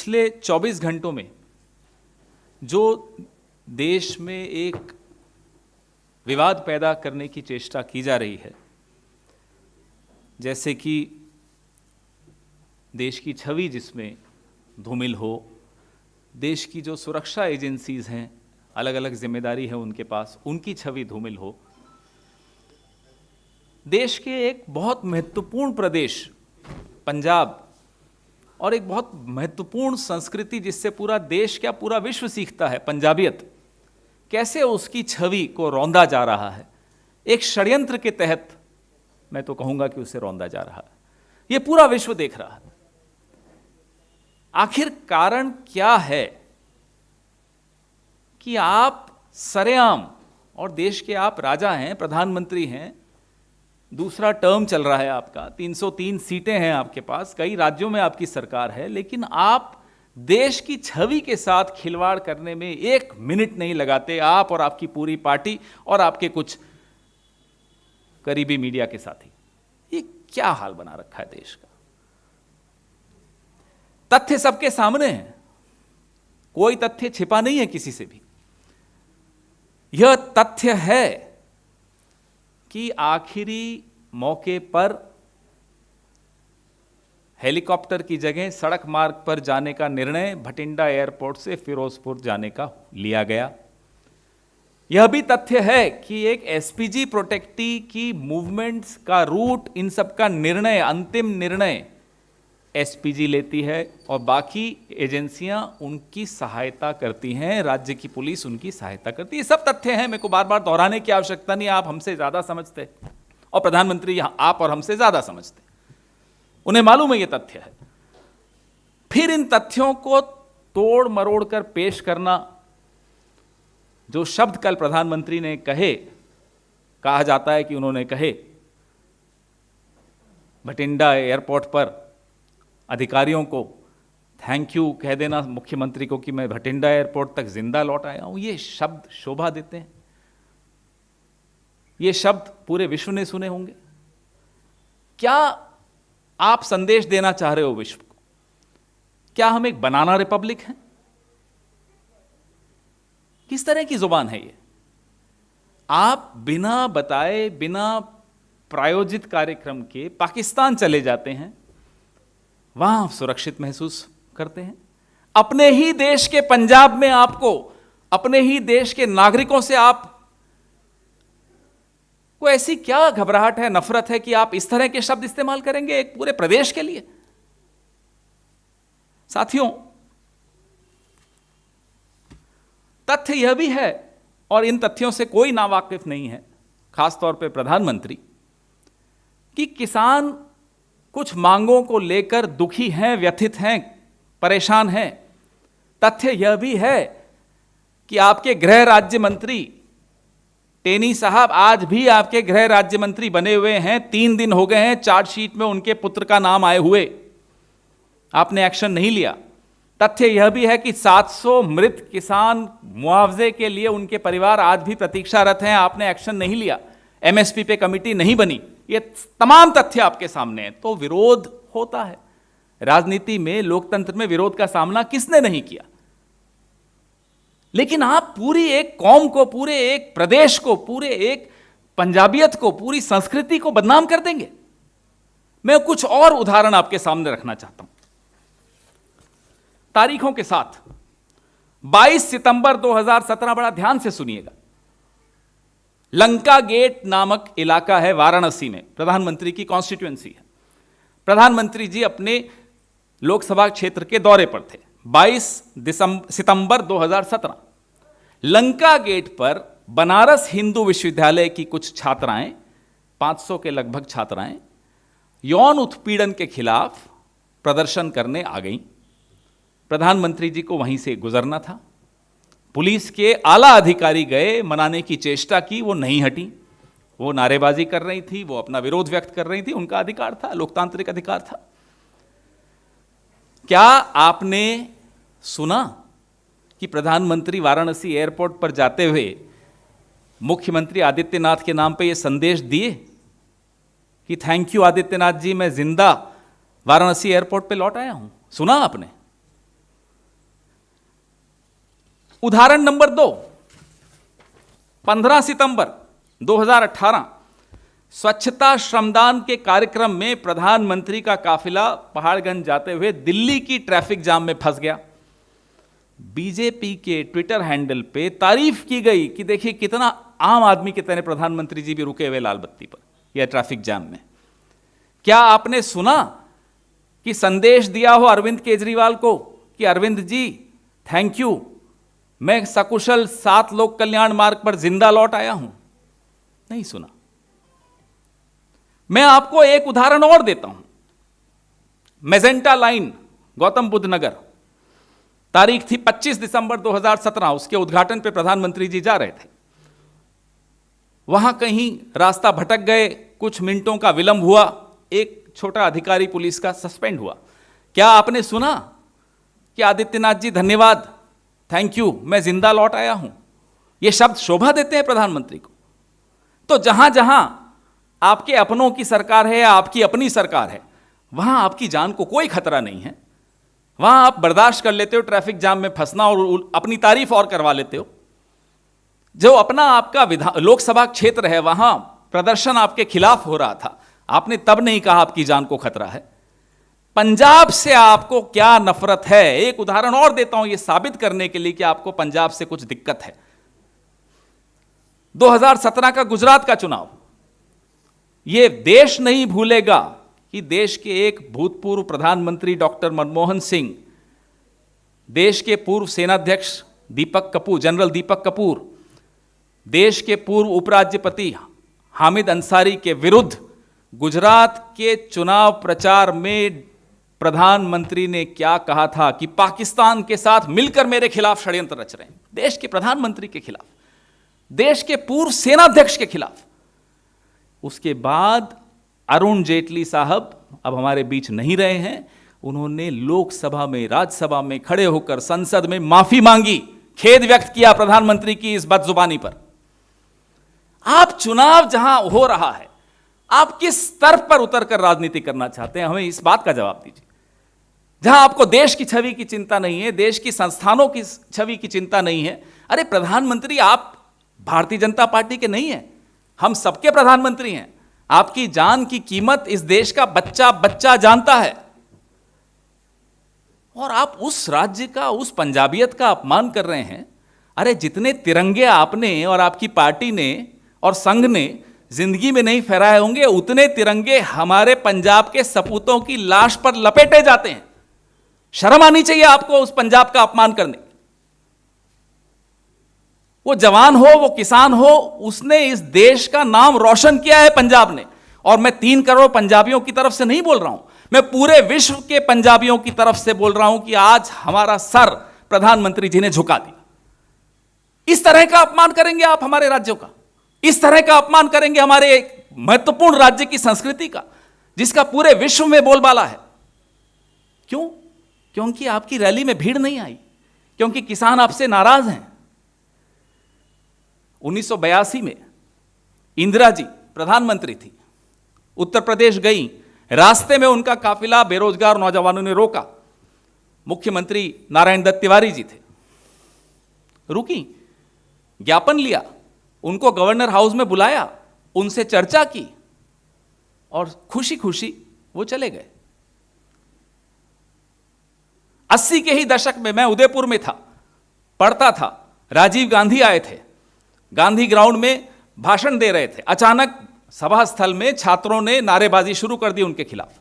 पिछले 24 घंटों में जो देश में एक विवाद पैदा करने की चेष्टा की जा रही है, जैसे कि देश की छवि जिसमें धूमिल हो, देश की जो सुरक्षा एजेंसीज हैं, अलग अलग जिम्मेदारी है उनके पास, उनकी छवि धूमिल हो, देश के एक बहुत महत्वपूर्ण प्रदेश पंजाब और एक बहुत महत्वपूर्ण संस्कृति जिससे पूरा देश क्या पूरा विश्व सीखता है, पंजाबियत, कैसे उसकी छवि को रौंदा जा रहा है। एक षड्यंत्र के तहत मैं तो कहूंगा कि उसे रौंदा जा रहा है, ये पूरा विश्व देख रहा है। आखिर कारण क्या है कि आप सरेआम, और देश के आप राजा हैं, प्रधानमंत्री हैं, दूसरा टर्म चल रहा है आपका, 303 सीटें हैं आपके पास, कई राज्यों में आपकी सरकार है, लेकिन आप देश की छवि के साथ खिलवाड़ करने में एक मिनट नहीं लगाते, आप और आपकी पूरी पार्टी और आपके कुछ करीबी मीडिया के साथी। ये क्या हाल बना रखा है देश का। तथ्य सबके सामने हैं, कोई तथ्य छिपा नहीं है किसी से भी। यह तथ्य है कि आखिरी मौके पर हेलीकॉप्टर की जगह सड़क मार्ग पर जाने का निर्णय भटिंडा एयरपोर्ट से फिरोजपुर जाने का लिया गया। यह भी तथ्य है कि एक एसपीजी प्रोटेक्टी की मूवमेंट्स का रूट, इन सब का निर्णय, अंतिम निर्णय एसपीजी लेती है और बाकी एजेंसियां उनकी सहायता करती हैं, राज्य की पुलिस उनकी सहायता करती है। सब तथ्य हैं, मेरे को बार बार दोहराने की आवश्यकता नहीं, आप हमसे ज्यादा समझते और प्रधानमंत्री यहां आप और हमसे ज्यादा समझते, उन्हें मालूम है ये तथ्य है। फिर इन तथ्यों को तोड़ मरोड़ कर पेश करना, जो शब्द कल प्रधानमंत्री ने कहे, कहा जाता है कि उन्होंने कहे भटिंडा एयरपोर्ट पर अधिकारियों को थैंक यू कह देना, मुख्यमंत्री को, कि मैं भटिंडा एयरपोर्ट तक जिंदा लौट आया हूं, ये शब्द शोभा देते हैं। ये शब्द पूरे विश्व ने सुने होंगे। क्या आप संदेश देना चाह रहे हो विश्व को? क्या हम एक बनाना रिपब्लिक हैं? किस तरह की जुबान है ये? आप बिना बताए, बिना प्रायोजित कार्यक्रम के पाकिस्तान चले जाते हैं, वहां आप सुरक्षित महसूस करते हैं। अपने ही देश के पंजाब में आपको, अपने ही देश के नागरिकों से आप को ऐसी क्या घबराहट है, नफरत है कि आप इस तरह के शब्द इस्तेमाल करेंगे एक पूरे प्रदेश के लिए? साथियों, तथ्य यह भी है, और इन तथ्यों से कोई नावाकिफ नहीं है, खासतौर पर प्रधानमंत्री, कि किसान कुछ मांगों को लेकर दुखी हैं, व्यथित हैं, परेशान हैं। तथ्य यह भी है कि आपके गृह राज्य मंत्री टेनी साहब आज भी आपके गृह राज्य मंत्री बने हुए हैं, 3 दिन हो गए हैं, चार्जशीट में उनके पुत्र का नाम आए हुए, आपने एक्शन नहीं लिया। तथ्य यह भी है कि 700 मृत किसान मुआवजे के लिए उनके परिवार आज भी प्रतीक्षारत हैं, आपने एक्शन नहीं लिया, एमएसपी पे कमेटी नहीं बनी। ये तमाम तथ्य आपके सामने हैं। तो विरोध होता है राजनीति में, लोकतंत्र में विरोध का सामना किसने नहीं किया? लेकिन आप पूरी एक कौम को, पूरे एक प्रदेश को, पूरे एक पंजाबियत को, पूरी संस्कृति को बदनाम कर देंगे। मैं कुछ और उदाहरण आपके सामने रखना चाहता हूं तारीखों के साथ। 22 सितंबर 2017, बड़ा ध्यान से सुनिएगा, लंका गेट नामक इलाका है वाराणसी में, प्रधानमंत्री की कॉन्स्टिट्यूएंसी है। प्रधानमंत्री जी अपने लोकसभा क्षेत्र के दौरे पर थे। 22 सितंबर 2017, लंका गेट पर बनारस हिंदू विश्वविद्यालय की कुछ छात्राएं, 500 के लगभग छात्राएं, यौन उत्पीड़न के खिलाफ प्रदर्शन करने आ गईं। प्रधानमंत्री जी को वहीं से गुजरना था। पुलिस के आला अधिकारी गए, मनाने की चेष्टा की, वो नहीं हटी, वो नारेबाजी कर रही थी, वो अपना विरोध व्यक्त कर रही थी, उनका अधिकार था, लोकतांत्रिक अधिकार था। क्या आपने सुना कि प्रधानमंत्री वाराणसी एयरपोर्ट पर जाते हुए मुख्यमंत्री आदित्यनाथ के नाम पे ये संदेश दिए कि थैंक यू आदित्यनाथ जी, मैं जिंदा वाराणसी एयरपोर्ट पे लौट आया हूं? सुना आपने? उदाहरण नंबर 2, 15 सितंबर 2018 स्वच्छता श्रमदान के कार्यक्रम में प्रधानमंत्री का काफिला पहाड़गंज जाते हुए दिल्ली की ट्रैफिक जाम में फंस गया। बीजेपी के ट्विटर हैंडल पे तारीफ की गई कि देखिए कितना आम आदमी की तरह प्रधानमंत्री जी भी रुके हुए लाल बत्ती पर या ट्रैफिक जाम में। क्या आपने सुना कि संदेश दिया हो अरविंद केजरीवाल को कि अरविंद जी थैंक यू, मैं सकुशल 7 लोक कल्याण मार्ग पर जिंदा लौट आया हूं? नहीं सुना। मैं आपको एक उदाहरण और देता हूं। मेजेंटा लाइन गौतम बुद्ध नगर, तारीख थी 25 दिसंबर 2017, उसके उद्घाटन पे प्रधानमंत्री जी जा रहे थे। वहां कहीं रास्ता भटक गए, कुछ मिनटों का विलंब हुआ, एक छोटा अधिकारी पुलिस का सस्पेंड हुआ। क्या आपने सुना कि आदित्यनाथ जी धन्यवाद, थैंक यू, मैं जिंदा लौट आया हूं? ये शब्द शोभा देते हैं प्रधानमंत्री को। तो जहां जहां आपके अपनों की सरकार है या आपकी अपनी सरकार है, वहां आपकी जान को कोई खतरा नहीं है। वहां आप बर्दाश्त कर लेते हो ट्रैफिक जाम में फंसना और अपनी तारीफ और करवा लेते हो। जो अपना आपका लोकसभा क्षेत्र है, वहां प्रदर्शन आपके खिलाफ हो रहा था, आपने तब नहीं कहा आपकी जान को खतरा है। पंजाब से आपको क्या नफरत है? एक उदाहरण और देता हूं यह साबित करने के लिए कि आपको पंजाब से कुछ दिक्कत है। 2017 का गुजरात का चुनाव, यह देश नहीं भूलेगा कि देश के एक भूतपूर्व प्रधानमंत्री डॉक्टर मनमोहन सिंह, देश के पूर्व सेनाध्यक्ष दीपक कपूर, जनरल दीपक कपूर, देश के पूर्व उपराज्यपति हामिद अंसारी के विरुद्ध गुजरात के चुनाव प्रचार में प्रधानमंत्री ने क्या कहा था कि पाकिस्तान के साथ मिलकर मेरे खिलाफ षड्यंत्र रच रहे हैं। देश के प्रधानमंत्री के खिलाफ, देश के पूर्व सेनाध्यक्ष के खिलाफ। उसके बाद अरुण जेटली साहब अब हमारे बीच नहीं रहे हैं, उन्होंने लोकसभा में, राज्यसभा में खड़े होकर संसद में माफी मांगी, खेद व्यक्त किया प्रधानमंत्री की इस बदजुबानी पर। आप चुनाव जहां हो रहा है, आप किस स्तर पर उतरकर राजनीति करना चाहते हैं, हमें इस बात का जवाब दीजिए। जहां आपको देश की छवि की चिंता नहीं है, देश की संस्थानों की छवि की चिंता नहीं है। अरे प्रधानमंत्री आप भारतीय जनता पार्टी के नहीं हैं, हम सबके प्रधानमंत्री हैं। आपकी जान की कीमत इस देश का बच्चा बच्चा जानता है, और आप उस राज्य का, उस पंजाबियत का अपमान कर रहे हैं। अरे जितने तिरंगे आपने और आपकी पार्टी ने और संघ ने जिंदगी में नहीं फहराए होंगे, उतने तिरंगे हमारे पंजाब के सपूतों की लाश पर लपेटे जाते हैं। शर्म आनी चाहिए आपको उस पंजाब का अपमान करने। वो जवान हो, वो किसान हो, उसने इस देश का नाम रोशन किया है पंजाब ने। और मैं 3 करोड़ पंजाबियों की तरफ से नहीं बोल रहा हूं, मैं पूरे विश्व के पंजाबियों की तरफ से बोल रहा हूं कि आज हमारा सर प्रधानमंत्री जी ने झुका दिया। इस तरह का अपमान करेंगे आप हमारे राज्यों का? इस तरह का अपमान करेंगे हमारे एक महत्वपूर्ण राज्य की संस्कृति का, जिसका पूरे विश्व में बोलबाला है? क्यों? क्योंकि आपकी रैली में भीड़ नहीं आई, क्योंकि किसान आपसे नाराज हैं। 1982 में इंदिरा जी प्रधानमंत्री थी, उत्तर प्रदेश गई, रास्ते में उनका काफिला बेरोजगार नौजवानों ने रोका। मुख्यमंत्री नारायण दत्त तिवारी जी थे, रुकी, ज्ञापन लिया, उनको गवर्नर हाउस में बुलाया, उनसे चर्चा की और खुशी खुशी वो चले गए। 80 के ही दशक में मैं उदयपुर में था, पढ़ता था, राजीव गांधी आए थे, गांधी ग्राउंड में भाषण दे रहे थे। अचानक सभा स्थल में छात्रों ने नारेबाजी शुरू कर दी उनके खिलाफ।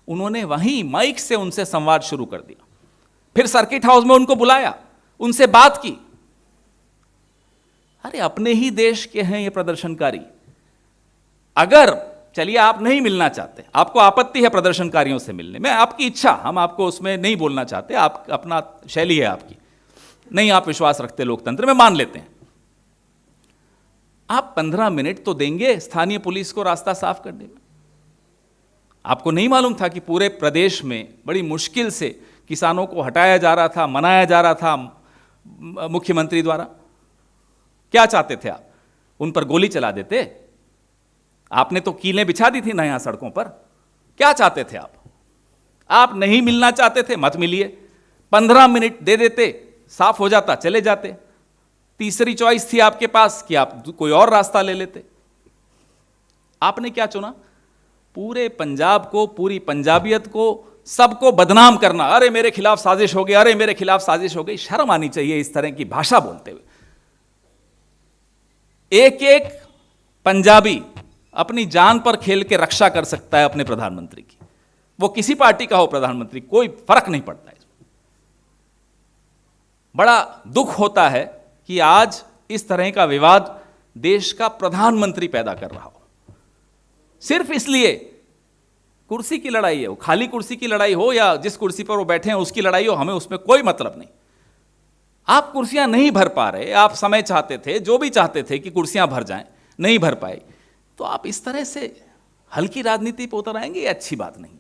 उन्होंने वहीं माइक से उनसे संवाद शुरू कर दिया। फिर सर्किट हाउस में उनको बुलाया, उनसे बात की। अरे अपने ही देश के हैं ये प्रदर्शनकारी। अगर चलिए आप नहीं मिलना चाहते, आपको आपत्ति है प्रदर्शनकारियों से मिलने में, आपकी इच्छा, हम आपको उसमें नहीं बोलना चाहते, आप अपना शैली है आपकी, नहीं आप विश्वास रखते लोकतंत्र में, मान लेते हैं। आप 15 मिनट तो देंगे स्थानीय पुलिस को रास्ता साफ करने में? आपको नहीं मालूम था कि पूरे प्रदेश में बड़ी मुश्किल से किसानों को हटाया जा रहा था, मनाया जा रहा था मुख्यमंत्री द्वारा? क्या चाहते थे आप? उन पर गोली चला देते? आपने तो कीलें बिछा दी थी ना यहां सड़कों पर। क्या चाहते थे आप? आप नहीं मिलना चाहते थे, मत मिलिए। 15 मिनट दे देते साफ हो जाता, चले जाते। तीसरी चॉइस थी आपके पास कि आप कोई और रास्ता ले लेते। आपने क्या चुना? पूरे पंजाब को, पूरी पंजाबियत को, सबको बदनाम करना। अरे मेरे खिलाफ साजिश हो गई, अरे मेरे खिलाफ साजिश हो गई। शर्म आनी चाहिए इस तरह की भाषा बोलते हुए। एक एक पंजाबी अपनी जान पर खेल के रक्षा कर सकता है अपने प्रधानमंत्री की, वो किसी पार्टी का हो प्रधानमंत्री, कोई फर्क नहीं पड़ता है। बड़ा दुख होता है कि आज इस तरह का विवाद देश का प्रधानमंत्री पैदा कर रहा हो, सिर्फ इसलिए कुर्सी की लड़ाई है, वो खाली कुर्सी की लड़ाई हो या जिस कुर्सी पर वो बैठे हैं उसकी लड़ाई हो, हमें उसमें कोई मतलब नहीं। आप कुर्सियां नहीं भर पा रहे, आप समय चाहते थे, जो भी चाहते थे कि कुर्सियां भर जाएं, नहीं भर पाए, तो आप इस तरह से हल्की राजनीति पर उतर आएंगे, ये अच्छी बात नहीं।